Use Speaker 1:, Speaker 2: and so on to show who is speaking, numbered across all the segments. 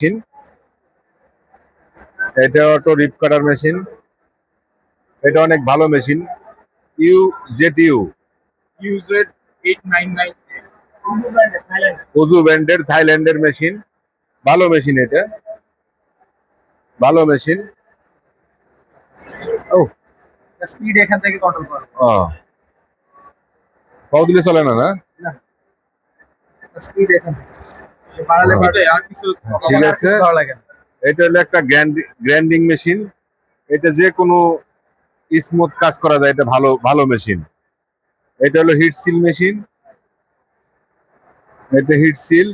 Speaker 1: Machine, এটা auto রিপ কাটার machine. এটা অনেক ভালো মেশিন। UZ899 উজু ব্র্যান্ডের থাইল্যান্ডের মেশিন। ভালো মেশিন, এটা ভালো মেশিন। ও
Speaker 2: স্পিড এখান থেকে কন্ট্রোল করো।
Speaker 1: পাও দিলে চলে না, না
Speaker 2: স্পিড এখান থেকে বাড়ালে বাড়ে, আর কিছু
Speaker 1: ঠিক আছে।
Speaker 2: ভালো লাগে না।
Speaker 1: এটা হলো একটা গ্রাইন্ডিং মেশিন। এটা যে কোনো স্মুথ কাজ করা যায়, এটা ভালো ভালো মেশিন। এটা হলো হিট সিল মেশিন। এটা হিট সিল।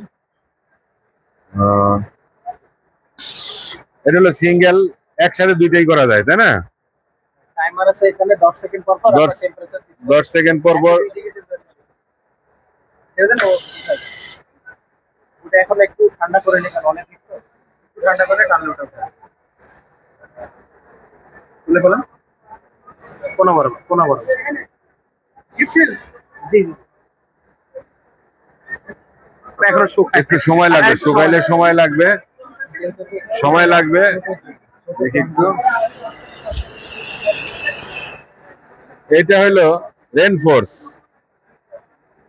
Speaker 1: এটা হলো সিঙ্গেল, একসাথে দুইটাই করা যায়, তাই না?
Speaker 2: টাইমার আছে এখানে 10 সেকেন্ড পর পর আপনার টেম্পারেচার দিচ্ছে।
Speaker 1: 10 সেকেন্ড পর পর
Speaker 2: ওটা এখন একটু ঠান্ডা করে নে, কারণ অনেক একটু ঠান্ডা করে টানলে ওটা বলে বলেন কোন বড় কিছিল জি এখন
Speaker 1: একটু সময় লাগবে, শুকাইলে সময় লাগবে, সময় লাগবে। দেখি একটু। এটা হলো রেনফোর্স।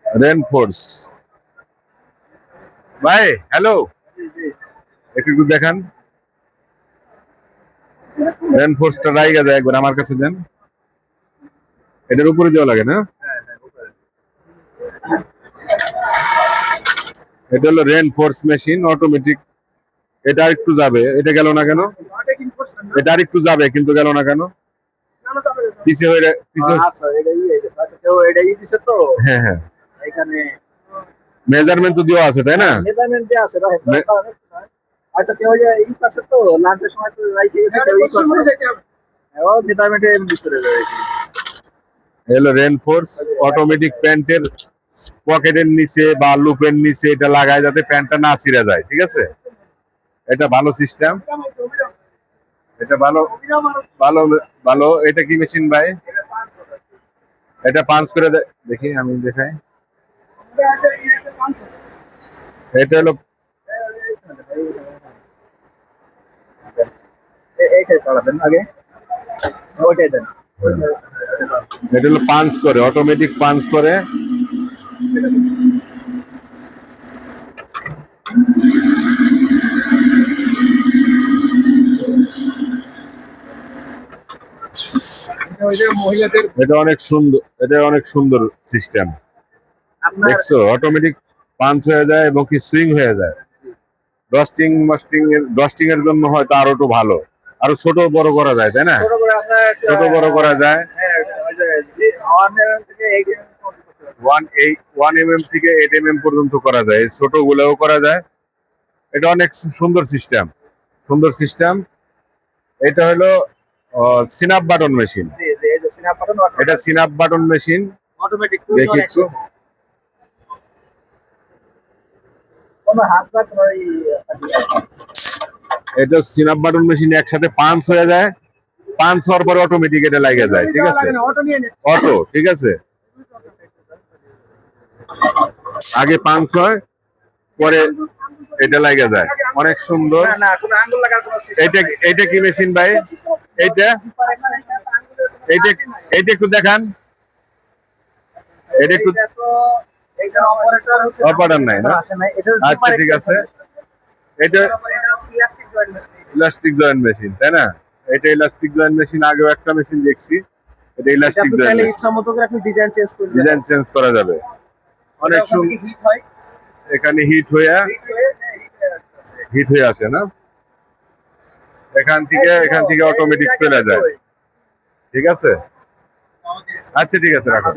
Speaker 1: রেনফোর্স ভাই, হ্যালো, একটু দেখান। রেনফোর্সটা রাইগা যায় একবার আমার কাছে দেন। এটার উপরে দেওয়া লাগে না? এটা হলো রেনফোর্স মেশিন, অটোমেটিক। এটা আরেকটু যাবে, এটা গেল না কেন? এটা আরেকটু যাবে কিন্তু গেল না কেন? পিছে হয়ে পিছে।
Speaker 2: আচ্ছা এটাই হয়তো কেউ এটাই দিছে তো।
Speaker 1: হ্যাঁ হ্যাঁ,
Speaker 2: এখানে
Speaker 1: মেজারমেন্ট তো দেওয়া আছে, তাই না?
Speaker 2: মেজারমেন্ট দেয়া আছে রাইট। হয়তো কেউ যে এই পাশে তো লাঞ্চের সময় তো রাইটে গেছে, কেউ এই পাশে ও মেজারমেন্টের ভিতরে রয়েছে।
Speaker 1: হলো রেনফোর্স অটোমেটিক। প্যান্টের পকেটের নিচে বা লুপের নিচে এটা লাগায় যাতে প্যান্টটা না ছিঁড়ে যায়, ঠিক আছে? এটা ভালো সিস্টেম, এটা ভালো ভালো ভালো। এটা কি মেশিন ভাই? এটা পাঞ্চ করে দেখি, আমি দেখাই। এটা হলো
Speaker 2: এইটাই চালাবেন আগে, ওইটাই দেন।
Speaker 1: এটা হলো পাঞ্চ করে, অটোমেটিক পাঞ্চ করে। এটা অনেক সুন্দর, এটা অনেক সুন্দর সিস্টেম। দেখছো, অটোমেটিক পাঞ্চ হয়ে যায় এবং কি সুইং হয়ে যায়। ডস্টিং এর জন্য হয়তো আরো একটু ভালো, আরো ছোট বড় করা যায়, তাই না? ছোট বড় করা যায়। 1 mm থেকে 8 mm পর্যন্ত করা যায়, ছোট গুলোও করা যায়। এটা অনেক সুন্দর সিস্টেম, সুন্দর সিস্টেম। এটা হলো সিনাপ বাটন মেশিন। এটা সিনাপ বাটন মেশিন।
Speaker 2: অটোমেটিক
Speaker 1: দেখি একটু। এটা সিনাপ বাটন মেশিন, একসাথে পাঞ্চ হয়ে যায়। পাঞ্চ হওয়ার পরে অটোমেটিক এটা লাগে যায়, ঠিক আছে? অটো, ঠিক আছে। আগে পাঞ্চ হয়, পরে এটা লাগে যায়। অনেক সুন্দর। এটা এটা কি মেশিন ভাই? এইটা এইটা এইটা একটু দেখান। এটা একটু অপারেটর নাই না? আচ্ছা ঠিক আছে। এটা ইলাস্টিক জয়েন্ট মেশিন, তাই না? এটা ইলাস্টিক জয়েন্ট মেশিন। আগেও একটা মেশিন দেখছি, এটা ইলাস্টিক জয়েন্ট মেশিন।
Speaker 2: ইচ্ছামতো করে আপনি ডিজাইন চেঞ্জ করতে
Speaker 1: ডিজাইন চেঞ্জ করা যাবে। অনেক সুন্দর।
Speaker 2: হিট হয়,
Speaker 1: এখানে হিট হয়ে আসে না? এখান থেকে অটোমেটিক চলে যায়, ঠিক আছে? আচ্ছা ঠিক আছে, রাখো।